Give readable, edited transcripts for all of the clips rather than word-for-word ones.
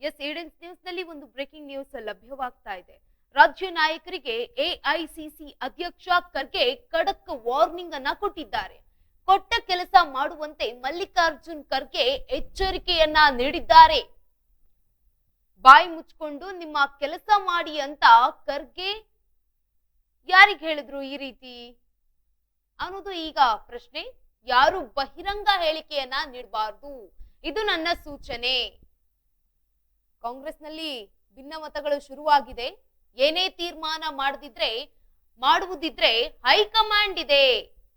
S ಏಡೆನ್ಸ್ news ನಲ್ಲಿ ಒಂದು breaking news ಲಭ್ಯವಾಗ್ತಾ ಇದೆ. ರಾಜ್ಯ ನಾಯಕರಿಗೆ ಎಐಸಿಸಿ ಅಧ್ಯಕ್ಷ ಖರ್ಗೆ ಖಡಕ್ ವಾರ್ನಿಂಗ್ ಅನ್ನ ಕೊಟ್ಟಿದ್ದಾರೆ. ಕೊಟ್ಟ ಕೆಲಸ ಮಾಡುವಂತೆ ಮಲ್ಲಿಕಾರ್ಜುನ್ ಖರ್ಗೆ ಎಚ್ಚರಿಕೆಯನ್ನ ನೀಡಿದ್ದಾರೆ. ಬಾಯಿ ಮುಚ್ಕೊಂಡು ನಿಮ್ಮ ಕೆಲಸ ಮಾಡಿ ಅಂತ ಖರ್ಗೆ ಯಾರಿಗೆ ಹೇಳಿದ್ರು ಈ ರೀತಿ ಅನ್ನೋದು ಈಗ ಪ್ರಶ್ನೆ. ಯಾರು ಬಹಿರಂಗ ಹೇಳಿಕೆಯನ್ನ ನೀಡಬಾರದು, ಇದು ನನ್ನ ಸೂಚನೆ. ಕಾಂಗ್ರೆಸ್ನಲ್ಲಿ ಭಿನ್ನಮತಗಳು ಶುರುವಾಗಿದೆ. ಏನೇ ತೀರ್ಮಾನ ಮಾಡುವುದಿದ್ರೆ ಹೈಕಮಾಂಡ್ ಇದೆ,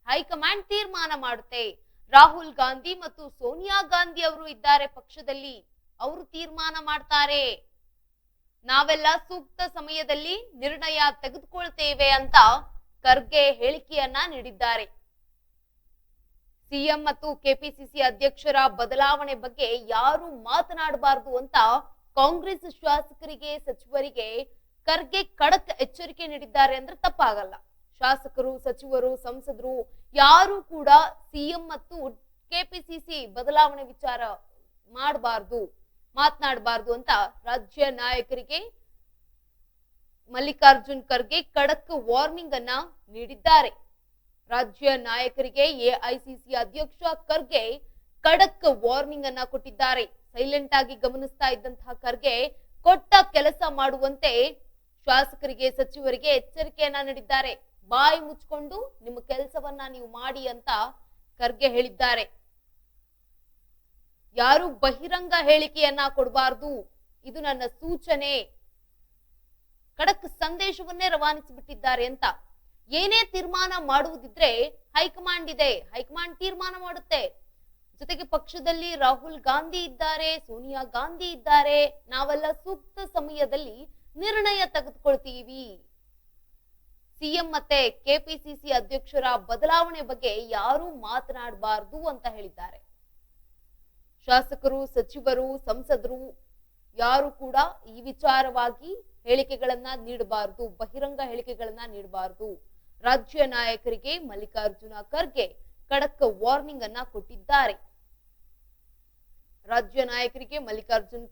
ಹೈಕಮಾಂಡ್ ತೀರ್ಮಾನ ಮಾಡುತ್ತೆ. ರಾಹುಲ್ ಗಾಂಧಿ ಮತ್ತು ಸೋನಿಯಾ ಗಾಂಧಿ ಅವರು ಇದ್ದಾರೆ ಪಕ್ಷದಲ್ಲಿ, ಅವರು ತೀರ್ಮಾನ ಮಾಡ್ತಾರೆ. ನಾವೆಲ್ಲ ಸೂಕ್ತ ಸಮಯದಲ್ಲಿ ನಿರ್ಣಯ ತೆಗೆದುಕೊಳ್ತೇವೆ ಅಂತ ಖರ್ಗೆ ಹೇಳಿಕೆಯನ್ನ ನೀಡಿದ್ದಾರೆ. ಸಿಎಂ ಮತ್ತು ಕೆಪಿಸಿಸಿ ಅಧ್ಯಕ್ಷರ ಬದಲಾವಣೆ ಬಗ್ಗೆ ಯಾರು ಮಾತನಾಡಬಾರದು ಅಂತ ಕಾಂಗ್ರೆಸ್ ಶಾಸಕರಿಗೆ, ಸಚಿವರಿಗೆ ಖರ್ಗೆ ಖಡಕ್ ಎಚ್ಚರಿಕೆ ನೀಡಿದ್ದಾರೆ ಅಂದ್ರೆ ತಪ್ಪಾಗಲ್ಲ. ಶಾಸಕರು, ಸಚಿವರು, ಸಂಸದರು ಯಾರು ಕೂಡ ಸಿಎಂ ಮತ್ತು ಕೆಪಿಸಿಸಿ ಬದಲಾವಣೆ ವಿಚಾರ ಮಾತನಾಡಬಾರದು ಅಂತ ರಾಜ್ಯ ನಾಯಕರಿಗೆ ಮಲ್ಲಿಕಾರ್ಜುನ್ ಖರ್ಗೆ ಖಡಕ್ ವಾರ್ನಿಂಗ್ ಅನ್ನ ನೀಡಿದ್ದಾರೆ. ರಾಜ್ಯ ನಾಯಕರಿಗೆ ಎಐಸಿಸಿ ಅಧ್ಯಕ್ಷ ಖರ್ಗೆ ಖಡಕ್ ವಾರ್ನಿಂಗ್ ಅನ್ನ ಕೊಟ್ಟಿದ್ದಾರೆ. ಸೈಲೆಂಟ್ ಆಗಿ ಗಮನಿಸ್ತಾ ಇದ್ದಂತಹ ಖರ್ಗೆ ಕೊಟ್ಟ ಕೆಲಸ ಮಾಡುವಂತೆ ಶಾಸಕರಿಗೆ, ಸಚಿವರಿಗೆ ಎಚ್ಚರಿಕೆಯನ್ನ ನೀಡಿದ್ದಾರೆ. ಬಾಯಿ ಮುಚ್ಕೊಂಡು ನಿಮ್ಮ ಕೆಲಸವನ್ನ ನೀವು ಮಾಡಿ ಅಂತ ಖರ್ಗೆ ಹೇಳಿದ್ದಾರೆ. ಯಾರು ಬಹಿರಂಗ ಹೇಳಿಕೆಯನ್ನ ಕೊಡಬಾರದು, ಇದು ನನ್ನ ಸೂಚನೆ, ಖಡಕ್ ಸಂದೇಶವನ್ನೇ ರವಾನಿಸಿಬಿಟ್ಟಿದ್ದಾರೆ ಅಂತ. ಏನೇ ತೀರ್ಮಾನ ಮಾಡುವುದಿದ್ರೆ ಹೈಕಮಾಂಡ್ ಇದೆ, ಹೈಕಮಾಂಡ್ ತೀರ್ಮಾನ ಮಾಡುತ್ತೆ. ಜೊತೆಗೆ ಪಕ್ಷದಲ್ಲಿ ರಾಹುಲ್ ಗಾಂಧಿ ಇದ್ದಾರೆ, ಸೋನಿಯಾ ಗಾಂಧಿ ಇದ್ದಾರೆ. ನಾವೆಲ್ಲ ಸೂಕ್ತ ಸಮಯದಲ್ಲಿ ನಿರ್ಣಯ ತೆಗೆದುಕೊಳ್ತೀವಿ. ಸಿಎಂ ಮತ್ತೆ ಕೆಪಿಸಿಸಿ ಅಧ್ಯಕ್ಷರ ಬದಲಾವಣೆ ಬಗ್ಗೆ ಯಾರು ಮಾತನಾಡಬಾರದು ಅಂತ ಹೇಳಿದ್ದಾರೆ. ಶಾಸಕರು, ಸಚಿವರು, ಸಂಸದರು ಯಾರು ಕೂಡ ಈ ವಿಚಾರವಾಗಿ ಹೇಳಿಕೆಗಳನ್ನ ನೀಡಬಾರದು, ಬಹಿರಂಗ ಹೇಳಿಕೆಗಳನ್ನ ನೀಡಬಾರದು. ರಾಜ್ಯ ನಾಯಕರಿಗೆ ಮಲ್ಲಿಕಾರ್ಜುನ ಖರ್ಗೆ ಖಡಕ್ ವಾರ್ನಿಂಗ್ ಅನ್ನ ಕೊಟ್ಟಿದ್ದಾರೆ. ರಾಜ್ಯ ನಾಯಕರಿಗೆ ಮಲ್ಲಿಕಾರ್ಜುನ್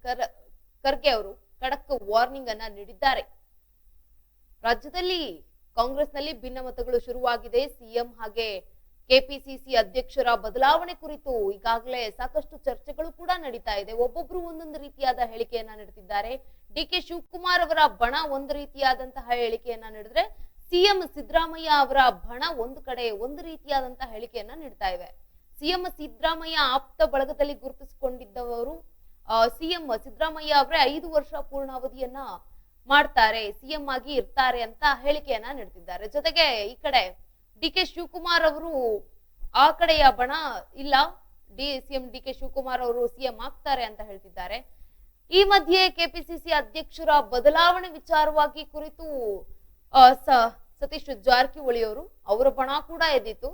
ಖರ್ಗೆ ಅವರು ಖಡಕ್ ವಾರ್ನಿಂಗ್ ಅನ್ನ ನೀಡಿದ್ದಾರೆ. ರಾಜ್ಯದಲ್ಲಿ ಕಾಂಗ್ರೆಸ್ನಲ್ಲಿ ಭಿನ್ನಮತಗಳು ಶುರುವಾಗಿದೆ. ಸಿಎಂ ಹಾಗೆ ಕೆಪಿಸಿಸಿ ಅಧ್ಯಕ್ಷರ ಬದಲಾವಣೆ ಕುರಿತು ಈಗಾಗಲೇ ಸಾಕಷ್ಟು ಚರ್ಚೆಗಳು ಕೂಡ ನಡೀತಾ ಇದೆ. ಒಬ್ಬೊಬ್ರು ಒಂದೊಂದು ರೀತಿಯಾದ ಹೇಳಿಕೆಯನ್ನ ನೀಡುತ್ತಿದ್ದಾರೆ. ಡಿಕೆ ಶಿವಕುಮಾರ್ ಅವರ ಬಣ ಒಂದು ರೀತಿಯಾದಂತಹ ಹೇಳಿಕೆಯನ್ನ ನೀಡಿದ್ರೆ, ಸಿಎಂ ಸಿದ್ದರಾಮಯ್ಯ ಅವರ ಬಣ ಒಂದು ಕಡೆ ಒಂದು ರೀತಿಯಾದಂತಹ ಹೇಳಿಕೆಯನ್ನ ನೀಡ್ತಾ ಇವೆ. ಸಿಎಂ ಸಿದ್ದರಾಮಯ್ಯ ಆಪ್ತ ಬಳಗದಲ್ಲಿ ಗುರುತಿಸಿಕೊಂಡಿದ್ದವರು ಸಿಎಂ ಸಿದ್ದರಾಮಯ್ಯ ಅವರೇ 5 ವರ್ಷ ಪೂರ್ಣಾವಧಿಯನ್ನ ಮಾಡ್ತಾರೆ, ಸಿಎಂ ಆಗಿ ಇರ್ತಾರೆ ಅಂತ ಹೇಳಿಕೆಯನ್ನ ನೀಡ್ತಿದ್ದಾರೆ. ಜೊತೆಗೆ ಈ ಕಡೆ ಡಿಕೆ ಶಿವಕುಮಾರ್ ಅವರು ಆ ಕಡೆಯ ಬಣ ಇಲ್ಲ, ಸಿಎಂ ಡಿಕೆ ಶಿವಕುಮಾರ್ ಅವರು ಸಿಎಂ ಆಗ್ತಾರೆ ಅಂತ ಹೇಳ್ತಿದ್ದಾರೆ. ಈ ಮಧ್ಯೆ ಕೆಪಿಸಿಸಿ ಅಧ್ಯಕ್ಷರ ಬದಲಾವಣೆ ವಿಚಾರವಾಗಿ ಕುರಿತು ಸತೀಶ್ ಜಾರಕಿಹೊಳಿ ಅವರು ಅವರ ಬಣ ಕೂಡ ಎದ್ದಿತ್ತು.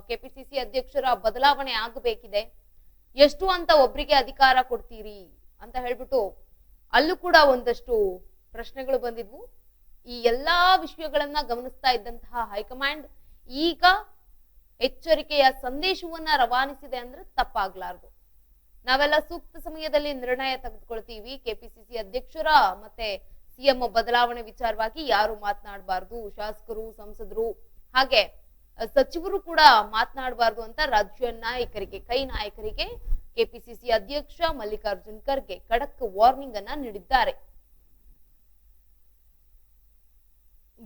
ಕೆಪಿಸಿಸಿ ಅಧ್ಯಕ್ಷರ ಬದಲಾವಣೆ ಆಗಬೇಕಿದೆ, ಎಷ್ಟು ಅಂತ ಒಬ್ರಿಗೆ ಅಧಿಕಾರ ಕೊಡ್ತೀರಿ ಅಂತ ಹೇಳ್ಬಿಟ್ಟು ಅಲ್ಲೂ ಕೂಡ ಒಂದಷ್ಟು ಪ್ರಶ್ನೆಗಳು ಬಂದಿದ್ವು. ಈ ಎಲ್ಲಾ ವಿಷಯಗಳನ್ನ ಗಮನಿಸ್ತಾ ಇದ್ದಂತಹ ಹೈಕಮಾಂಡ್ ಈಗ ಎಚ್ಚರಿಕೆಯ ಸಂದೇಶವನ್ನ ರವಾನಿಸಿದೆ ಅಂದ್ರೆ ತಪ್ಪಾಗ್ಲಾರ್ದು. ನಾವೆಲ್ಲ ಸೂಕ್ತ ಸಮಯದಲ್ಲಿ ನಿರ್ಣಯ ತೆಗೆದುಕೊಳ್ತೀವಿ. ಕೆಪಿಸಿಸಿ ಅಧ್ಯಕ್ಷರ ಮತ್ತೆ ಸಿಎಂ ಬದಲಾವಣೆ ವಿಚಾರವಾಗಿ ಯಾರು ಮಾತನಾಡಬಾರದು, ಶಾಸಕರು, ಸಂಸದರು ಹಾಗೆ ಸಚಿವರು ಕೂಡ ಮಾತನಾಡಬಾರದು ಅಂತ ರಾಜ್ಯ ನಾಯಕರಿಗೆ, ಕೈ ನಾಯಕರಿಗೆ ಕೆಪಿಸಿಸಿ ಅಧ್ಯಕ್ಷ ಮಲ್ಲಿಕಾರ್ಜುನ್ ಖರ್ಗೆ ಖಡಕ್ ವಾರ್ನಿಂಗ್ ಅನ್ನ ನೀಡಿದ್ದಾರೆ.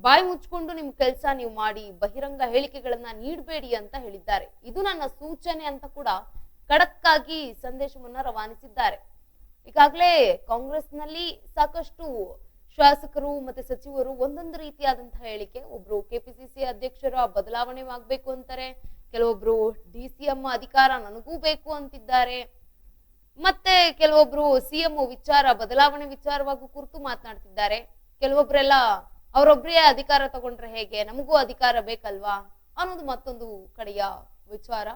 ಬಾಯಿ ಮುಚ್ಕೊಂಡು ನಿಮ್ ಕೆಲಸ ನೀವು ಮಾಡಿ, ಬಹಿರಂಗ ಹೇಳಿಕೆಗಳನ್ನ ನೀಡಬೇಡಿ ಅಂತ ಹೇಳಿದ್ದಾರೆ. ಇದು ನನ್ನ ಸೂಚನೆ ಅಂತ ಕೂಡ ಖಡಕ್ ಆಗಿ ಸಂದೇಶವನ್ನ ರವಾನಿಸಿದ್ದಾರೆ. ಈಗಾಗಲೇ ಕಾಂಗ್ರೆಸ್ನಲ್ಲಿ ಸಾಕಷ್ಟು ಶಾಸಕರು ಮತ್ತೆ ಸಚಿವರು ಒಂದೊಂದು ರೀತಿಯಾದಂತಹ ಹೇಳಿಕೆ. ಒಬ್ರು ಕೆಪಿಸಿಸಿ ಅಧ್ಯಕ್ಷರ ಬದಲಾವಣೆ ಆಗ್ಬೇಕು ಅಂತಾರೆ, ಕೆಲವೊಬ್ರು ಡಿಸಿಎಂ ಅಧಿಕಾರ ನನಗೂ ಬೇಕು ಅಂತಿದ್ದಾರೆ, ಮತ್ತೆ ಕೆಲವೊಬ್ರು ಸಿಎಂ ಬದಲಾವಣೆ ವಿಚಾರವಾಗಿ ಕುರಿತು ಮಾತನಾಡ್ತಿದ್ದಾರೆ. ಕೆಲವೊಬ್ರೆಲ್ಲ ಅವರೊಬ್ಬರೇ ಅಧಿಕಾರ ತಗೊಂಡ್ರೆ ಹೇಗೆ, ನಮಗೂ ಅಧಿಕಾರ ಬೇಕಲ್ವಾ ಅನ್ನೋದು ಮತ್ತೊಂದು ಕಡೆಯ ವಿಚಾರ.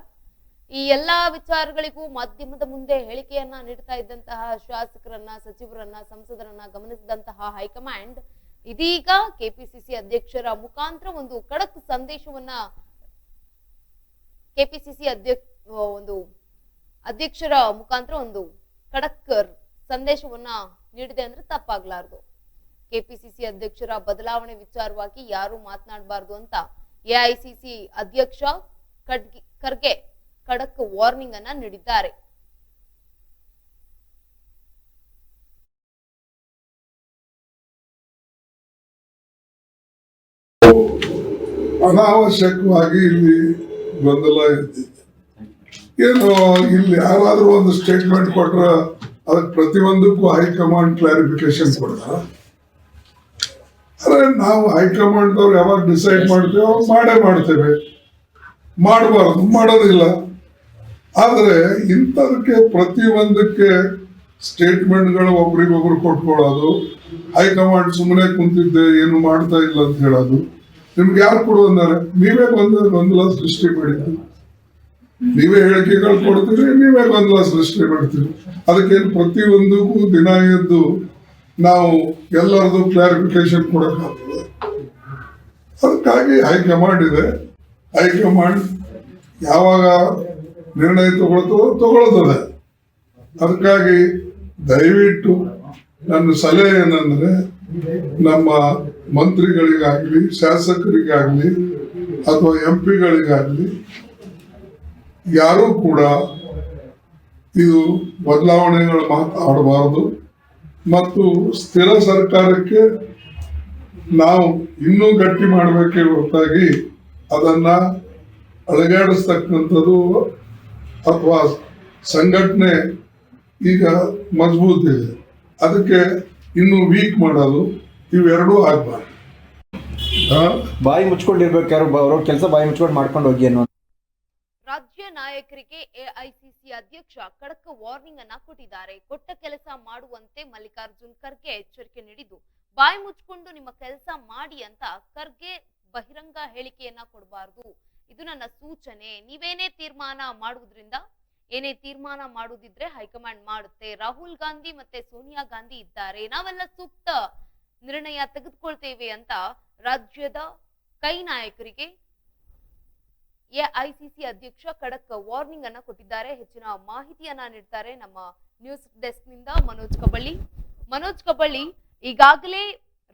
ಈ ಎಲ್ಲಾ ವಿಚಾರಗಳಿಗೂ ಮಾಧ್ಯಮದ ಮುಂದೆ ಹೇಳಿಕೆಯನ್ನ ನೀಡ್ತಾ ಇದ್ದಂತಹ ಶಾಸಕರನ್ನ, ಸಚಿವರನ್ನ, ಸಂಸದರನ್ನ ಗಮನಿಸಿದಂತಹ ಹೈಕಮಾಂಡ್ ಇದೀಗ ಕೆಪಿಸಿಸಿ ಅಧ್ಯಕ್ಷರ ಮುಖಾಂತರ ಒಂದು ಖಡಕ್ ಸಂದೇಶವನ್ನ ಕೆಪಿಸಿಸಿ ಅಧ್ಯಕ್ಷರ ಮುಖಾಂತರ ಒಂದು ಖಡಕ್ ಸಂದೇಶವನ್ನ ನೀಡಿದೆ ಅಂದ್ರೆ ತಪ್ಪಾಗ್ಲಾರ್ದು. ಕೆಪಿಸಿಸಿ ಅಧ್ಯಕ್ಷರ ಬದಲಾವಣೆ ವಿಚಾರವಾಗಿ ಯಾರು ಮಾತನಾಡಬಾರ್ದು ಅಂತ ಎಐಸಿಸಿ ಅಧ್ಯಕ್ಷ ಖರ್ಗೆ ಖಡಕ್ ವಾರ್ನಿಂಗ್ ಅನ್ನ ನೀಡಿದ್ದಾರೆ. ಅನಾವಶ್ಯಕವಾಗಿ ಇಲ್ಲಿ ಗೊಂದಲ ಇರ್ತಿದೆ. ಏನು ಇಲ್ಲಿ ಯಾರಾದ್ರೂ ಒಂದು ಸ್ಟೇಟ್ಮೆಂಟ್ ಕೊಟ್ರ ಅದಕ್ಕೆ ಪ್ರತಿಯೊಂದಕ್ಕೂ ಹೈಕಮಾಂಡ್ ಕ್ಲಾರಿಫಿಕೇಶನ್ ಕೊಡ್ತಾರ. ಅರೆ ನಾವು ಹೈಕಮಾಂಡ್ ಅವ್ರು ಯಾವಾಗ ಡಿಸೈಡ್ ಮಾಡ್ತೇವೆ ಅವಾಗ ಮಾಡೇ ಮಾಡ್ತೇವೆ, ಮಾಡಬಾರ್ದು ಮಾಡೋದಿಲ್ಲ. ಆದ್ರೆ ಇಂಥದಕ್ಕೆ ಪ್ರತಿಯೊಂದಕ್ಕೆ ಸ್ಟೇಟ್ಮೆಂಟ್ಗಳು ಒಬ್ರಿಗೊಬ್ರು ಕೊಟ್ಕೊಳ್ಳೋದು, ಹೈಕಮಾಂಡ್ ಸುಮ್ಮನೆ ಕುಂತಿದ್ದೆ ಏನು ಮಾಡ್ತಾ ಇಲ್ಲ ಅಂತ ಹೇಳೋದು, ನಿಮ್ಗೆ ಯಾರು ಕೊಡು ಅಂದಾರೆ? ನೀವೇ ಗೊಂದಲ ಸೃಷ್ಟಿ ಮಾಡಿದ್ರಿ, ನೀವೇ ಹೇಳಿಕೆಗಳು ಕೊಡ್ತೀರಿ, ನೀವೇ ಗೊಂದಲ ಸೃಷ್ಟಿ ಮಾಡ್ತೀರಿ. ಅದಕ್ಕೇನು ಪ್ರತಿಯೊಂದಕ್ಕೂ ದಿನ ಎದ್ದು ನಾವು ಎಲ್ಲರದು ಕ್ಲಾರಿಫಿಕೇಶನ್ ಕೊಡಕ್ಕಾಗ್ತದೆ? ಅದಕ್ಕಾಗಿ ಹೈಕಮಾಂಡ್ ಇದೆ. ಹೈಕಮಾಂಡ್ ಯಾವಾಗ ನಿರ್ಣಯ ತಗೊಳ್ತದೆ. ಅದಕ್ಕಾಗಿ ದಯವಿಟ್ಟು ನನ್ನ ಸಲಹೆ ಏನಂದ್ರೆ, ನಮ್ಮ ಮಂತ್ರಿಗಳಿಗಾಗ್ಲಿ, ಶಾಸಕರಿಗಾಗ್ಲಿ ಅಥವಾ MP-ಗಳಿಗಾಗ್ಲಿ ಯಾರೂ ಕೂಡ ಇದು ಬದಲಾವಣೆಗಳು ಮಾತಾಡಬಾರದು. ಮತ್ತು ಸ್ಥಿರ ಸರ್ಕಾರಕ್ಕೆ ನಾವು ಇನ್ನೂ ಗಟ್ಟಿ ಮಾಡಬೇಕೇ ಹೊರತಾಗಿ ಅದನ್ನ ಅಳಗಾಡಿಸ್ತಕ್ಕಂಥದ್ದು ಅಥವಾ ಸಂಘಟನೆ ಈಗ ಮಜಬೂತ್ ಇದೆ, ಅದಕ್ಕೆ ಇನ್ನೂ ವೀಕ್ ಮಾಡೋದು ಇವೆರಡೂ ಆಗ್ಬಾರ್ದು. ಬಾಯಿ ಮುಚ್ಕೊಂಡಿರ್ಬೇಕು, ಯಾರು ಅವ್ರ ಕೆಲಸ ಬಾಯಿ ಮುಚ್ಕೊಂಡು ಮಾಡ್ಕೊಂಡು ಹೋಗಿ ಅನ್ನೋ ರಾಜ್ಯ ನಾಯಕರಿಗೆ ಎಐಸಿಸಿ ಅಧ್ಯಕ್ಷ ಖಡಕ್ ವಾರ್ನಿಂಗ್ ಅನ್ನ ಕೊಟ್ಟಿದ್ದಾರೆ. ಕೊಟ್ಟ ಕೆಲಸ ಮಾಡುವಂತೆ ಮಲ್ಲಿಕಾರ್ಜುನ್ ಖರ್ಗೆ ಎಚ್ಚರಿಕೆ ನೀಡಿದ್ದು, ಬಾಯಿ ಮುಚ್ಕೊಂಡು ನಿಮ್ಮ ಕೆಲಸ ಮಾಡಿ ಅಂತ ಖರ್ಗೆ ಬಹಿರಂಗ ಹೇಳಿಕೆಯನ್ನ ಕೊಡಬಾರದು. ಇದು ನನ್ನ ಸೂಚನೆ. ನೀವೇನೇ ತೀರ್ಮಾನ ಮಾಡುವುದ್ರಿಂದ ಏನೇ ತೀರ್ಮಾನ ಮಾಡುದಿದ್ರೆ ಹೈಕಮಾಂಡ್ ಮಾಡುತ್ತೆ. ರಾಹುಲ್ ಗಾಂಧಿ ಮತ್ತೆ ಸೋನಿಯಾ ಗಾಂಧಿ ಇದ್ದಾರೆ, ನಾವೆಲ್ಲ ಸೂಕ್ತ ನಿರ್ಣಯ ತೆಗೆದುಕೊಳ್ತೇವೆ ಅಂತ ರಾಜ್ಯದ ಕೈ ನಾಯಕರಿಗೆ ಎಐಸಿಸಿ ಅಧ್ಯಕ್ಷ ಖಡಕ್ ವಾರ್ನಿಂಗ್ ಅನ್ನ ಕೊಟ್ಟಿದ್ದಾರೆ. ಹೆಚ್ಚಿನ ಮಾಹಿತಿಯನ್ನ ನೀಡ್ತಾರೆ ನಮ್ಮ ನ್ಯೂಸ್ ಡೆಸ್ಕ್ ನಿಂದ ಮನೋಜ್ ಕಬಳ್ಳಿ. ಈಗಾಗಲೇ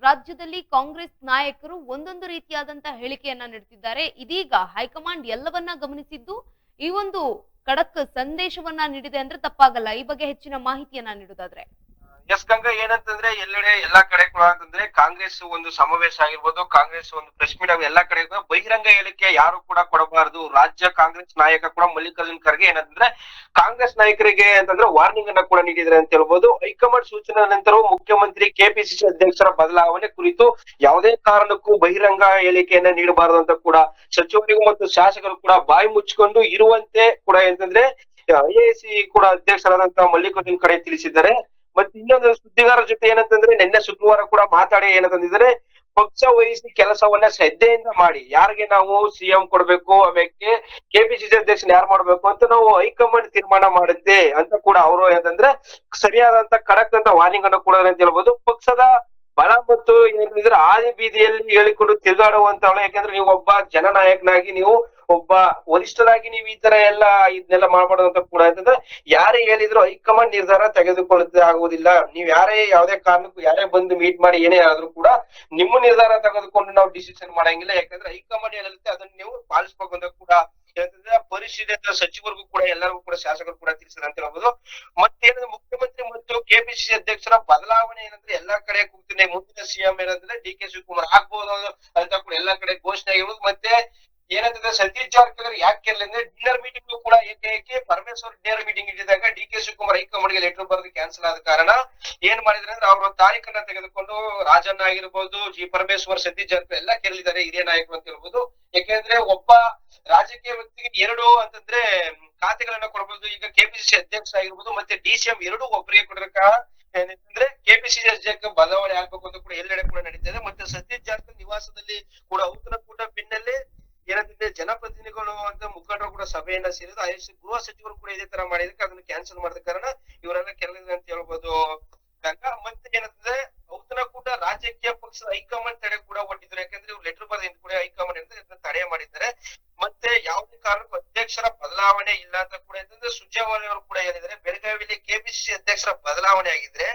ರಾಜ್ಯದಲ್ಲಿ ಕಾಂಗ್ರೆಸ್ ನಾಯಕರು ಒಂದೊಂದು ರೀತಿಯಾದಂತಹ ಹೇಳಿಕೆಯನ್ನ ನೀಡುತ್ತಿದ್ದಾರೆ. ಇದೀಗ ಹೈಕಮಾಂಡ್ ಎಲ್ಲವನ್ನ ಗಮನಿಸಿದ್ದು ಈ ಒಂದು ಖಡಕ್ ಸಂದೇಶವನ್ನ ನೀಡಿದೆ ಅಂದ್ರೆ ತಪ್ಪಾಗಲ್ಲ. ಈ ಬಗ್ಗೆ ಹೆಚ್ಚಿನ ಮಾಹಿತಿಯನ್ನ ನೀಡುವುದಾದ್ರೆ ಎಸ್ ಗಂಗಾ, ಏನಂತಂದ್ರೆ ಎಲ್ಲೆಡೆ ಎಲ್ಲಾ ಕಡೆ ಕೂಡ ಅಂತಂದ್ರೆ ಕಾಂಗ್ರೆಸ್ ಒಂದು ಸಮಾವೇಶ ಆಗಿರ್ಬೋದು, ಕಾಂಗ್ರೆಸ್ ಒಂದು ಪ್ರೆಸ್ ಮೀಟ್ ಎಲ್ಲಾ ಕಡೆ ಬಹಿರಂಗ ಹೇಳಿಕೆ ಯಾರು ಕೂಡ ಕೊಡಬಾರದು. ರಾಜ್ಯ ಕಾಂಗ್ರೆಸ್ ನಾಯಕ ಕೂಡ ಮಲ್ಲಿಕಾರ್ಜುನ್ ಖರ್ಗೆ ಏನಂತಂದ್ರೆ ಕಾಂಗ್ರೆಸ್ ನಾಯಕರಿಗೆ ಅಂತಂದ್ರೆ ವಾರ್ನಿಂಗ್ ಅನ್ನ ಕೂಡ ನೀಡಿದ್ರೆ ಅಂತ ಹೇಳ್ಬೋದು. ಹೈಕಮಾಂಡ್ ಸೂಚನೆ ನಂತರವೂ ಮುಖ್ಯಮಂತ್ರಿ ಕೆಪಿಸಿಸಿ ಅಧ್ಯಕ್ಷರ ಬದಲಾವಣೆ ಕುರಿತು ಯಾವುದೇ ಕಾರಣಕ್ಕೂ ಬಹಿರಂಗ ಹೇಳಿಕೆಯನ್ನ ನೀಡಬಾರದು ಅಂತ ಕೂಡ ಸಚಿವರಿಗೂ ಮತ್ತು ಶಾಸಕರು ಕೂಡ ಬಾಯಿ ಮುಚ್ಚಿಕೊಂಡು ಇರುವಂತೆ ಕೂಡ ಅಂತಂದ್ರೆ ಎಐಸಿ ಕೂಡ ಅಧ್ಯಕ್ಷರಾದಂತಹ ಮಲ್ಲಿಕಾರ್ಜುನ್ ಖರ್ಗೆ ತಿಳಿಸಿದ್ದಾರೆ. ಮತ್ತೆ ಇನ್ನೊಂದು ಸುದ್ದಿಗಾರರ ಜೊತೆ ಏನಂತಂದ್ರೆ ನಿನ್ನೆ ಶುಕ್ರವಾರ ಕೂಡ ಮಾತಾಡಿ ಏನಂತಂದಿದ್ರೆ, ಪಕ್ಷ ವಹಿಸಿ ಕೆಲಸವನ್ನ ಶ್ರದ್ಧೆಯಿಂದ ಮಾಡಿ, ಯಾರಿಗೆ ನಾವು CM ಕೊಡ್ಬೇಕು, ಆಮೇಲೆ ಕೆಪಿಸಿಸಿ ಅಧ್ಯಕ್ಷನ ಯಾರು ಮಾಡ್ಬೇಕು ಅಂತ ನಾವು ಹೈಕಮಾಂಡ್ ತೀರ್ಮಾನ ಮಾಡುತ್ತೆ ಅಂತ ಕೂಡ ಅವರು ಏನಂದ್ರೆ ಸರಿಯಾದಂತ ಖಡಕ್ ಅಂತ ವಾರ್ನಿಂಗ್ ಅನ್ನು ಕೊಡೋದು ಅಂತ ಹೇಳ್ಬೋದು. ಪಕ್ಷದ ಬಲ ಮತ್ತು ಏನಂತಂದ್ರೆ ಆದಿ ಬೀದಿಯಲ್ಲಿ ಹೇಳಿಕೊಂಡು ತಿರುಗಾಡುವಂತವಳು, ಯಾಕಂದ್ರೆ ನೀವು ಒಬ್ಬ ಜನನಾಯಕನಾಗಿ, ನೀವು ಒಬ್ಬ ವರಿಷ್ಠರಾಗಿ ನೀವು ಈ ತರ ಇದನ್ನೆಲ್ಲ ಮಾಡ್ಬಾರ್ದು ಅಂತ ಕೂಡ ಅಂತಂದ್ರೆ ಯಾರೇ ಹೇಳಿದ್ರು ಹೈಕಮಾಂಡ್ ನಿರ್ಧಾರ ತೆಗೆದುಕೊಳ್ಳುತ್ತೆ ಆಗುವುದಿಲ್ಲ. ನೀವ್ ಯಾರೇ ಯಾವ್ದೇ ಕಾರಣಕ್ಕೂ ಯಾರೇ ಬಂದು ಮೀಟ್ ಮಾಡಿ ಏನೇ ಆದ್ರೂ ಕೂಡ ನಿಮ್ಮ ನಿರ್ಧಾರ ತೆಗೆದುಕೊಂಡು ನಾವು ಡಿಸಿಷನ್ ಮಾಡಂಗಿಲ್ಲ. ಯಾಕಂದ್ರೆ ಹೈಕಮಾಂಡ್ ಏನಿರುತ್ತೆ ಅದನ್ನ ನೀವು ಪಾಲಿಸ್ಬೇಕು ಅಂತ ಕೂಡ ಏನಂತಂದ್ರೆ ಪರಿಶೀಲನೆ ಸಚಿವರಿಗೂ ಕೂಡ ಎಲ್ಲರಿಗೂ ಕೂಡ ಶಾಸಕರು ಕೂಡ ತಿಳಿಸಿದ ಅಂತ ಹೇಳ್ಬೋದು. ಮತ್ತೇನಂದ್ರೆ ಮುಖ್ಯಮಂತ್ರಿ ಮತ್ತು ಕೆಪಿಸಿಸಿ ಅಧ್ಯಕ್ಷರ ಬದಲಾವಣೆ ಏನಂದ್ರೆ ಎಲ್ಲಾ ಕಡೆ ಕೂಗ್ತೀನಿ, ಮುಂದಿನ CM ಏನಂದ್ರೆ DK ಶಿವಕುಮಾರ್ ಆಗ್ಬಹುದು ಅಂತ ಕೂಡ ಎಲ್ಲಾ ಕಡೆ ಘೋಷಣೆ ಆಗಿರ್ಬೋದು. ಮತ್ತೆ ಏನಂತಂದ್ರೆ ಸತೀಶ್ ಜಾರಕಿಹೊಳಿ ಯಾಕೆ ಅಂದ್ರೆ ಡಿನ್ನರ್ ಮೀಟಿಂಗ್ ಕೂಡ ಏಕೆ ಪರಮೇಶ್ವರ್ ಡಿನ್ನರ್ ಮೀಟಿಂಗ್ ಇಟ್ಟಿದಾಗ DK ಶಿವಕುಮಾರ್ ಹೈಕಮಾಂಡ್ ಗೆ ಲೆಟರ್ ಬರೆದು ಕ್ಯಾನ್ಸಲ್ ಆದ ಕಾರಣ ಏನ್ ಮಾಡಿದ್ರೆ ಅಂದ್ರೆ ಅವ್ರ ತಾರೀಖನ್ನ ತೆಗೆದುಕೊಂಡು ರಾಜಣ್ಣ ಆಗಿರ್ಬೋದು, G ಪರಮೇಶ್ವರ್, ಸತೀಶ್ ಜಾರಕಿಹೊಳಿ ಎಲ್ಲ ಕೇಳಿದ್ದಾರೆ ಹಿರಿಯ ನಾಯಕರು ಅಂತ ಹೇಳ್ಬೋದು. ಯಾಕೆಂದ್ರೆ ಒಬ್ಬ ರಾಜಕೀಯ ವ್ಯಕ್ತಿಗೆ ಎರಡು ಅಂತಂದ್ರೆ ಖಾತೆಗಳನ್ನ ಕೊಡಬಹುದು. ಈಗ ಕೆಪಿಸಿಸಿ ಅಧ್ಯಕ್ಷ ಆಗಿರ್ಬೋದು ಮತ್ತೆ DCM ಎರಡೂ ಒಬ್ಬರಿಗೆ ಕೊಡಬೇಕ ಏನಂತಂದ್ರೆ ಕೆಪಿಸಿಸಿ ಅಧ್ಯಕ್ಷ ಬದಲಾವಣೆ ಆಗ್ಬೇಕು ಅಂತ ಕೂಡ ಎಲ್ಲೆಡೆ ಕೂಡ ನಡೀತಾ ಇದೆ. ಮತ್ತೆ ಸತೀಶ್ ಜಾರಕಿಹೊಳಿ ನಿವಾಸದಲ್ಲಿ ಕೂಡ ಔತಣಕೂಟ ಬೆನ್ನಲ್ಲೇ ಏನಂತಂದ್ರೆ ಜನಪ್ರತಿನಿಧಿಗಳು ಅಂತ ಮುಖಂಡರು ಕೂಡ ಸಭೆಯನ್ನ ಸೇರಿದ್ರು. ಗೃಹ ಸಚಿವರು ಕೂಡ ಇದೇ ತರ ಮಾಡಿದಕ್ಕೆ ಅದನ್ನ ಕ್ಯಾನ್ಸಲ್ ಮಾಡಿದ ಕಾರಣ ಇವರೆಲ್ಲ ಕೆಳಗಿದ್ರೆ ಅಂತ ಹೇಳ್ಬೋದು. ಮತ್ತೆ ಏನಂತಂದ್ರೆ ಔತಣಕೂಟ ರಾಜಕೀಯ ಪಕ್ಷದ ಹೈಕಮಾಂಡ್ ತಡೆ ಕೂಡ ಒಟ್ಟಿದ್ರು. ಯಾಕಂದ್ರೆ ಇವ್ರು ಲೆಟರ್ ಬರೆದ ಕೂಡ ಹೈಕಮಾಂಡ್ ಅಂತ ತಡೆ ಮಾಡಿದ್ದಾರೆ. ಮತ್ತೆ ಯಾವುದೇ ಕಾರಣಕ್ಕೂ ಅಧ್ಯಕ್ಷ ಅಧ್ಯಕ್ಷರ ಬದಲಾವಣೆ ಇಲ್ಲ ಅಂತ ಕೂಡ ಅಂತಂದ್ರೆ ಸುರ್ಜೇವಾಲ ಅವರು ಕೂಡ ಹೇಳಿದ್ರೆ ಬೆಳಗಾವಿಯಲ್ಲಿ ಕೆಪಿಸಿಸಿ ಅಧ್ಯಕ್ಷರ ಬದಲಾವಣೆ ಆಗಿದ್ರೆ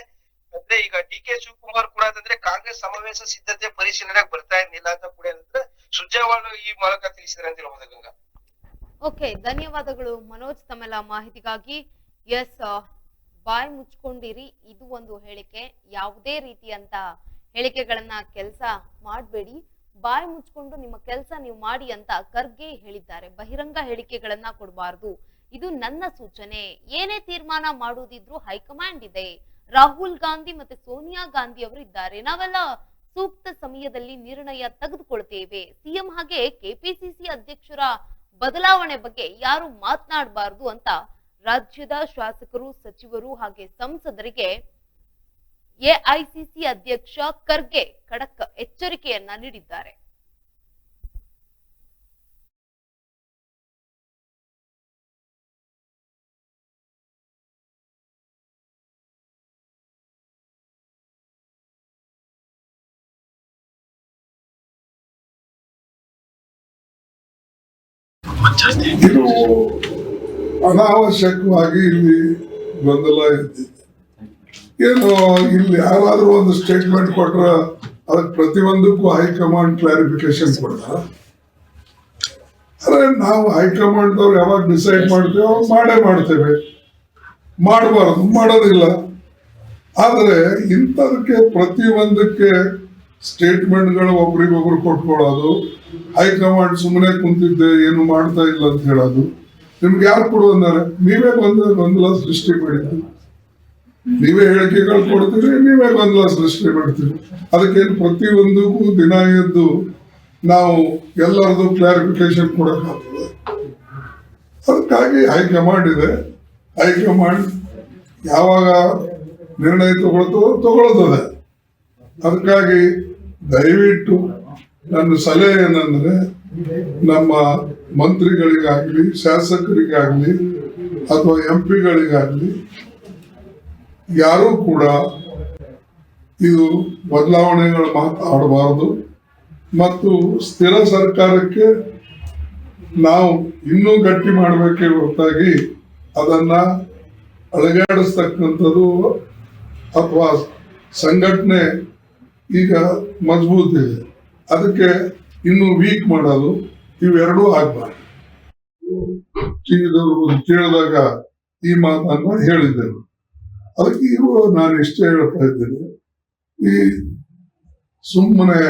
ಮತ್ತೆ ಈಗ ಡಿ.ಕೆ. ಶಿವಕುಮಾರ್ ಕೂಡ ಅಂತಂದ್ರೆ ಕಾಂಗ್ರೆಸ್ ಸಮಾವೇಶ ಸಿದ್ಧತೆ ಪರಿಶೀಲನೆಗೆ ಬರ್ತಾ ಇರ್ಲಿಲ್ಲ ಅಂತ ಕೂಡ ಹೇಳಿದ್ರೆ ಸುರ್ಜೇವಾಲ ಈ ಮೂಲಕ ತಿಳಿಸಿದ್ರೆ ಅಂತ ಹೇಳ್ಬೋದು ಗಂಗಾ. ಓಕೆ, ಧನ್ಯವಾದಗಳು ಮನೋಜ್ ತಮ್ಮೆಲ್ಲ ಮಾಹಿತಿಗಾಗಿ. ಎಸ್, ಬಾಯ್ ಮುಚ್ಕೊಂಡಿರಿ, ಇದು ಒಂದು ಹೇಳಿಕೆ. ಯಾವುದೇ ರೀತಿಯಂತ ಹೇಳಿಕೆಗಳನ್ನ ಕೆಲಸ ಮಾಡಬೇಡಿ, ಬಾಯ್ ಮುಚ್ಕೊಂಡು ನಿಮ್ಮ ಕೆಲಸ ನೀವು ಮಾಡಿ ಅಂತ ಖರ್ಗೆ ಹೇಳಿದ್ದಾರೆ. ಬಹಿರಂಗ ಹೇಳಿಕೆಗಳನ್ನ ಕೊಡಬಾರದು, ಇದು ನನ್ನ ಸೂಚನೆ. ಏನೇ ತೀರ್ಮಾನ ಮಾಡುವುದಿದ್ರು ಹೈಕಮಾಂಡ್ ಇದೆ. ರಾಹುಲ್ ಗಾಂಧಿ ಮತ್ತೆ ಸೋನಿಯಾ ಗಾಂಧಿ ಅವರು ಇದ್ದಾರೆ. ನಾವೆಲ್ಲ ಸೂಕ್ತ ಸಮಯದಲ್ಲಿ ನಿರ್ಣಯ ತೆಗೆದುಕೊಳ್ತೇವೆ. ಸಿಎಂ ಹಾಗೆ ಕೆಪಿಸಿಸಿ ಅಧ್ಯಕ್ಷರ ಬದಲಾವಣೆ ಬಗ್ಗೆ ಯಾರು ಮಾತನಾಡಬಾರದು ಅಂತ ರಾಜ್ಯದ ಶಾಸಕರು, ಸಚಿವರು ಹಾಗೆ ಸಂಸದರಿಗೆ ಎಐಸಿಸಿ ಅಧ್ಯಕ್ಷ ಖರ್ಗೆ ಖಡಕ್ ಎಚ್ಚರಿಕೆಯನ್ನ ನೀಡಿದ್ದಾರೆ. ಇದು ಅನಾವಶ್ಯಕವಾಗಿ ಇಲ್ಲಿ ಗೊಂದಲ ಇರ್ತಿದೆ. ಏನು ಇಲ್ಲಿ ಯಾರಾದ್ರೂ ಒಂದು ಸ್ಟೇಟ್ಮೆಂಟ್ ಕೊಟ್ರ ಅದಕ್ಕೆ ಪ್ರತಿಯೊಂದಕ್ಕೂ ಹೈಕಮಾಂಡ್ ಕ್ಲಾರಿಫಿಕೇಶನ್ ಕೊಡ್ತಾರ. ಅದೇ ನಾವು ಹೈಕಮಾಂಡ್ ಅವ್ರು ಯಾವಾಗ ಡಿಸೈಡ್ ಮಾಡ್ತೇವೆ ಅವಾಗ ಮಾಡೇ ಮಾಡ್ತೇವೆ, ಮಾಡಬಾರ್ದು ಮಾಡೋದಿಲ್ಲ. ಆದರೆ ಇಂಥದಕ್ಕೆ ಪ್ರತಿಯೊಂದಕ್ಕೆ ಸ್ಟೇಟ್ಮೆಂಟ್ಗಳು ಒಬ್ರಿಗೊಬ್ರು ಕೊಟ್ಕೊಳ್ಳೋದು, ಹೈಕಮಾಂಡ್ ಸುಮ್ಮನೆ ಕುಂತಿದ್ದೆ ಏನು ಮಾಡ್ತಾ ಇಲ್ಲ ಅಂತ ಹೇಳೋದು, ನಿಮ್ಗೆ ಯಾರು ಕೊಡು ಅಂದಾರೆ? ನೀವೇ ಗೊಂದಲ ಸೃಷ್ಟಿ ಮಾಡಿದ್ರಿ, ನೀವೇ ಹೇಳಿಕೆಗಳು ಕೊಡ್ತೀರಿ, ನೀವೇ ಗೊಂದಲ ಸೃಷ್ಟಿ ಮಾಡ್ತೀರಿ. ಅದಕ್ಕೇನು ಪ್ರತಿಯೊಂದಕ್ಕೂ ದಿನ ಎದ್ದು ನಾವು ಎಲ್ಲರದು ಕ್ಲಾರಿಫಿಕೇಶನ್ ಕೊಡಕ್ಕಾಗ್ತದೆ? ಅದಕ್ಕಾಗಿ ಹೈಕಮಾಂಡ್ ಇದೆ. ಹೈಕಮಾಂಡ್ ಯಾವಾಗ ನಿರ್ಣಯ ತಗೊಳ್ತದೆ. ಅದಕ್ಕಾಗಿ ದಯವಿಟ್ಟು ನನ್ನ ಸಲಹೆ ಏನಂದ್ರೆ, ನಮ್ಮ ಮಂತ್ರಿಗಳಿಗಾಗ್ಲಿ, ಶಾಸಕರಿಗಾಗ್ಲಿ ಅಥವಾ MP-ಗಳಿಗಾಗ್ಲಿ ಯಾರೂ ಕೂಡ ಇದು ಬದಲಾವಣೆಗಳು ಮಾತಾಡಬಾರದು. ಮತ್ತು ಸ್ಥಿರ ಸರ್ಕಾರಕ್ಕೆ ನಾವು ಇನ್ನೂ ಗಟ್ಟಿ ಮಾಡಬೇಕೇ ಹೊರತಾಗಿ ಅದನ್ನ ಅಳಗಾಡಿಸ್ತಕ್ಕಂಥದ್ದು ಅಥವಾ ಸಂಘಟನೆ ಈಗ ಮಜಬೂತ್ ಇದೆ, ಅದಕ್ಕೆ ಇನ್ನು ವೀಕ್ ಮಾಡೋದು, ಇವೆರಡೂ ಆಗ್ಬಾರ್ದು. ಕೇಳಿದಾಗ ಈ ಮಾತನ್ನ ಹೇಳಿದ್ದೇನೆ. ಅದಕ್ಕೆ ಈಗ ನಾನು ಇಷ್ಟೇ ಹೇಳ್ತಾ ಇದ್ದೇನೆ, ಈ ಸುಮ್ಮನೆ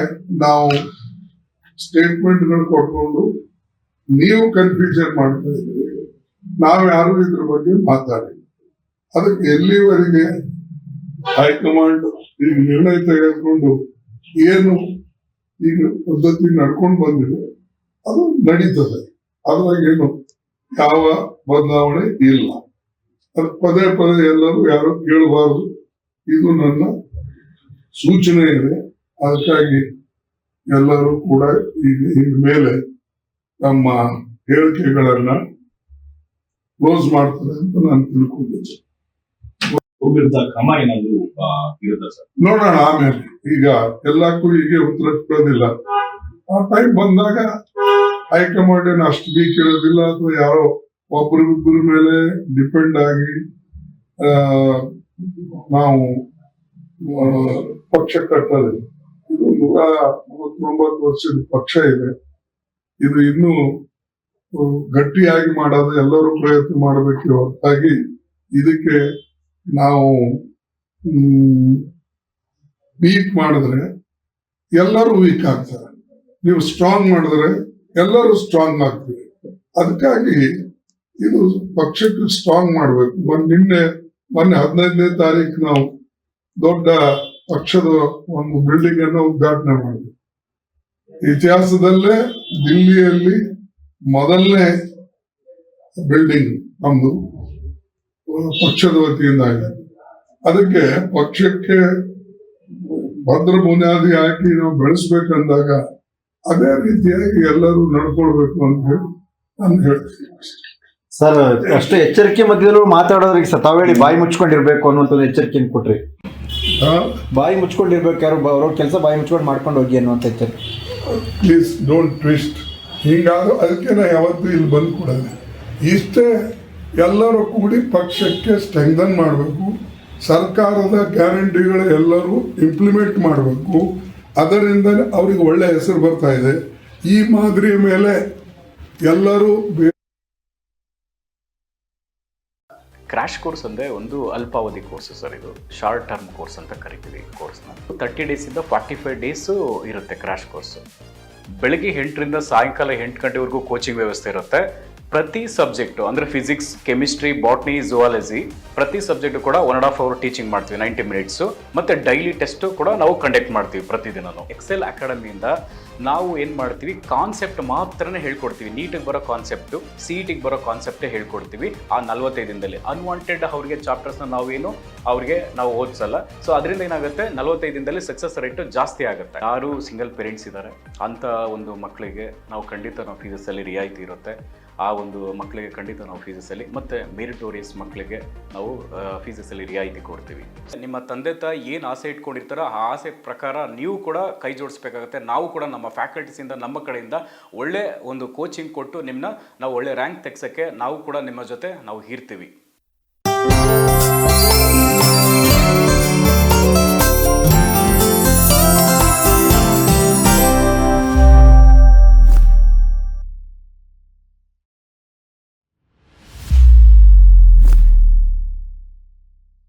ನಾವು ಸ್ಟೇಟ್ಮೆಂಟ್ಗಳು ಕೊಟ್ಕೊಂಡು ನೀವು ಕನ್ಫ್ಯೂಷನ್ ಮಾಡ್ತಾ ಇದ್ದೀರಿ. ನಾವು ಯಾರು ಇದ್ರ ಬಗ್ಗೆ ಮಾತಾಡಿ ಅದಕ್ಕೆ ಎಲ್ಲಿವರೆಗೆ ಹೈಕಮಾಂಡ್ ಈಗ ನಿರ್ಣಯ ತೆಗೆದುಕೊಂಡು ಏನು ಈಗ ಪದ್ಧತಿ ನಡ್ಕೊಂಡು ಬಂದಿದೆ ಅದು ನಡೀತದೆ. ಅದ್ರಾಗೇನು ಯಾವ ಬದಲಾವಣೆ ಇಲ್ಲ. ಅದು ಪದೇ ಪದೇ ಎಲ್ಲರೂ ಯಾರು ಕೇಳಬಾರದು, ಇದು ನನ್ನ ಸೂಚನೆ ಇದೆ. ಅದಕ್ಕಾಗಿ ಎಲ್ಲರೂ ಕೂಡ ಈಗ ಮೇಲೆ ನಮ್ಮ ಹೇಳಿಕೆಗಳನ್ನ ಕ್ಲೋಸ್ ಮಾಡ್ತಾರೆ ಅಂತ ನಾನು ತಿಳ್ಕೊಂಡಿದ್ದೆ. ಕ್ರಮ ಏನಾದ್ರು ಇರುತ್ತೆ ಸರ್? ನೋಡೋಣ ಆಮೇಲೆ. ಈಗ ಎಲ್ಲಕ್ಕೂ ಹೀಗೆ ಉತ್ತರ ಕೊಡೋದಿಲ್ಲ. ಆ ಟೈಮ್ ಬಂದಾಗ ಹೈಕಮಾಂಡ್ ಏನು ಅಷ್ಟು ವೀಕ್ ಇರೋದಿಲ್ಲ, ಅಥವಾ ಯಾರೋ ಒಬ್ಬರಿಗೊಬ್ಬರ ಮೇಲೆ ಡಿಪೆಂಡ್ ಆಗಿ ನಾವು ಪಕ್ಷ ಕಟ್ಟೋದಿಲ್ಲ. ಇದು 139 ವರ್ಷದ ಪಕ್ಷ ಇದೆ. ಇದು ಇನ್ನೂ ಗಟ್ಟಿಯಾಗಿ ಮಾಡೋದು ಎಲ್ಲರೂ ಪ್ರಯತ್ನ ಮಾಡಬೇಕು ಹೊರತಾಗಿ ಇದಕ್ಕೆ ನಾವು ವೀಕ್ ಮಾಡಿದ್ರೆ ಎಲ್ಲರೂ ವೀಕ್ ಆಗ್ತಾರೆ, ನೀವು ಸ್ಟ್ರಾಂಗ್ ಮಾಡಿದ್ರೆ ಎಲ್ಲರೂ ಸ್ಟ್ರಾಂಗ್ ಆಗ್ತೀವಿ. ಅದಕ್ಕಾಗಿ ಇದು ಪಕ್ಷಕ್ಕೆ ಸ್ಟ್ರಾಂಗ್ ಮಾಡ್ಬೇಕು. ಮೊನ್ನೆ 15ನೇ ತಾರೀಕು ನಾವು ದೊಡ್ಡ ಪಕ್ಷದ ಒಂದು ಬಿಲ್ಡಿಂಗ್ ಅನ್ನು ಉದ್ಘಾಟನೆ ಮಾಡಿದ್ವಿ. ಇತಿಹಾಸದಲ್ಲೇ ದಿಲ್ಲಿಯಲ್ಲಿ ಮೊದಲನೇ ಬಿಲ್ಡಿಂಗ್ ನಮ್ದು ಪಕ್ಷದ ವತಿಯಿಂದ ಆಗಿದೆ. ಅದಕ್ಕೆ ಪಕ್ಷಕ್ಕೆ ಭದ್ರ ಬುನಾದಿ ಹಾಕಿ ನಾವು ಬೆಳೆಸ್ಬೇಕಂದಾಗ ಅದೇ ರೀತಿಯಾಗಿ ಎಲ್ಲರೂ ನಡ್ಕೊಳ್ಬೇಕು ಅಂತ ಹೇಳಿ ನಾನು ಹೇಳ್ತೀನಿ. ಸರ್, ಅಷ್ಟು ಎಚ್ಚರಿಕೆ ಮಧ್ಯದಲ್ಲೂ ಮಾತಾಡೋದ್ರಿಗೆ ಸರ್ ತಾವು ಹೇಳಿ ಬಾಯಿ ಮುಚ್ಕೊಂಡಿರ್ಬೇಕು ಅನ್ನುವಂಥದ್ದು ಎಚ್ಚರಿಕೆಯನ್ನು ಕೊಟ್ರಿ. ಬಾಯಿ ಮುಚ್ಕೊಂಡಿರ್ಬೇಕು, ಯಾರು ಅವ್ರ ಕೆಲಸ ಬಾಯಿ ಮುಚ್ಕೊಂಡು ಮಾಡ್ಕೊಂಡು ಹೋಗಿ ಅನ್ನುವಂಥ ಎಚ್ಚರಿಕೆ. Please don't twist. ಹಿಂಗಾದ್ರು ಅದಕ್ಕೆ ನಾ ಯಾವತ್ತೂ ಇಲ್ಲಿ ಬಂದು ಕೊಡೋದು. ಇಷ್ಟೇ ಎಲ್ಲರೂ ಕೂಡಿ ಪಕ್ಷಕ್ಕೆ ಸ್ಟ್ರೆಂಥನ್ ಮಾಡಬೇಕು. ಸರ್ಕಾರದ ಗ್ಯಾರಂಟಿಗಳು ಎಲ್ಲರೂ ಇಂಪ್ಲಿಮೆಂಟ್ ಮಾಡಬೇಕು. ಅದರಿಂದ ಅವ್ರಿಗೆ ಒಳ್ಳೆ ಹೆಸರು ಬರ್ತಾ ಇದೆ. ಈ ಮಾದರಿಯ ಮೇಲೆ ಎಲ್ಲರೂ ಕ್ರ್ಯಾಶ್ ಕೋರ್ಸ್ ಅಂದರೆ ಒಂದು ಅಲ್ಪಾವಧಿ ಕೋರ್ಸು ಸರ್. ಇದು ಶಾರ್ಟ್ ಟರ್ಮ್ ಕೋರ್ಸ್ ಅಂತ ಕರಿತೀವಿ ಈ ಕೋರ್ಸ್ನ. 30 ಡೇಸಿಂದ 45 ಡೇಸು ಇರುತ್ತೆ ಕ್ರ್ಯಾಶ್ ಕೋರ್ಸು. ಬೆಳಗ್ಗೆ 8ರಿಂದ ಸಾಯಂಕಾಲ 8 ಗಂಟೆವರೆಗೂ ಕೋಚಿಂಗ್ ವ್ಯವಸ್ಥೆ ಇರುತ್ತೆ. ಪ್ರತಿ ಸಬ್ಜೆಕ್ಟು ಅಂದರೆ ಫಿಸಿಕ್ಸ್, ಕೆಮಿಸ್ಟ್ರಿ, ಬಾಟ್ನಿ, ಝುವಾಲಜಿ ಪ್ರತಿ ಸಬ್ಜೆಕ್ಟು ಕೂಡ 1.5 ಅವರ್ ಟೀಚಿಂಗ್ ಮಾಡ್ತೀವಿ, 90 ಮಿನಿಟ್ಸು. ಮತ್ತು ಡೈಲಿ ಟೆಸ್ಟು ಕೂಡ ನಾವು ಕಂಡಕ್ಟ್ ಮಾಡ್ತೀವಿ ಪ್ರತಿದಿನನೂ. ಎಕ್ಸೆಲ್ ಅಕಾಡೆಮಿಯಿಂದ ನಾವು ಏನು ಮಾಡ್ತೀವಿ, ಕಾನ್ಸೆಪ್ಟ್ ಮಾತ್ರನೇ ಹೇಳ್ಕೊಡ್ತೀವಿ. ನೀಟಿಗೆ ಬರೋ ಕಾನ್ಸೆಪ್ಟು, CETಗೆ ಬರೋ ಕಾನ್ಸೆಪ್ಟೇ ಹೇಳ್ಕೊಡ್ತೀವಿ ಆ 45 ದಿನದಲ್ಲಿ. ಅನ್ವಾಂಟೆಡ್ ಅವರಿಗೆ ಚಾಪ್ಟರ್ಸ್ನ ನಾವು ಓದಿಸಲ್ಲ. ಸೊ ಅದರಿಂದ ಏನಾಗುತ್ತೆ, 45 ದಿನದಲ್ಲಿ ಸಕ್ಸಸ್ ರೇಟು ಜಾಸ್ತಿ ಆಗುತ್ತೆ. ಯಾರು ಸಿಂಗಲ್ ಪೇರೆಂಟ್ಸ್ ಇದ್ದಾರೆ ಅಂಥ ಒಂದು ಮಕ್ಕಳಿಗೆ ನಾವು ಖಂಡಿತ ಫೀಸಲ್ಲಿ ರಿಯಾಯಿತಿ ಇರುತ್ತೆ. ಆ ಒಂದು ಮಕ್ಕಳಿಗೆ ಖಂಡಿತ ನಾವು ಫೀಸಲ್ಲಿ, ಮತ್ತು ಮೆರಿಟೋರಿಯಸ್ ಮಕ್ಕಳಿಗೆ ನಾವು ಫೀಸಲ್ಲಿ ರಿಯಾಯಿತಿ ಕೊಡ್ತೀವಿ. ನಿಮ್ಮ ತಂದೆ ತಾಯಿ ಏನು ಆಸೆ ಇಟ್ಕೊಂಡಿರ್ತಾರೋ ಆ ಆಸೆ ಪ್ರಕಾರ ನೀವು ಕೂಡ ಕೈ ಜೋಡಿಸ್ಬೇಕಾಗುತ್ತೆ. ನಾವು ಕೂಡ ನಮ್ಮ ಫ್ಯಾಕಲ್ಟೀಸಿಂದ, ನಮ್ಮ ಕಡೆಯಿಂದ ಒಳ್ಳೆ ಒಂದು ಕೋಚಿಂಗ್ ಕೊಟ್ಟು ನಾವು ಒಳ್ಳೆ ರ್ಯಾಂಕ್ ತೆಗ್ಸೋಕ್ಕೆ ನಾವು ಕೂಡ ನಿಮ್ಮ ಜೊತೆ ನಾವು ಇರ್ತೀವಿ.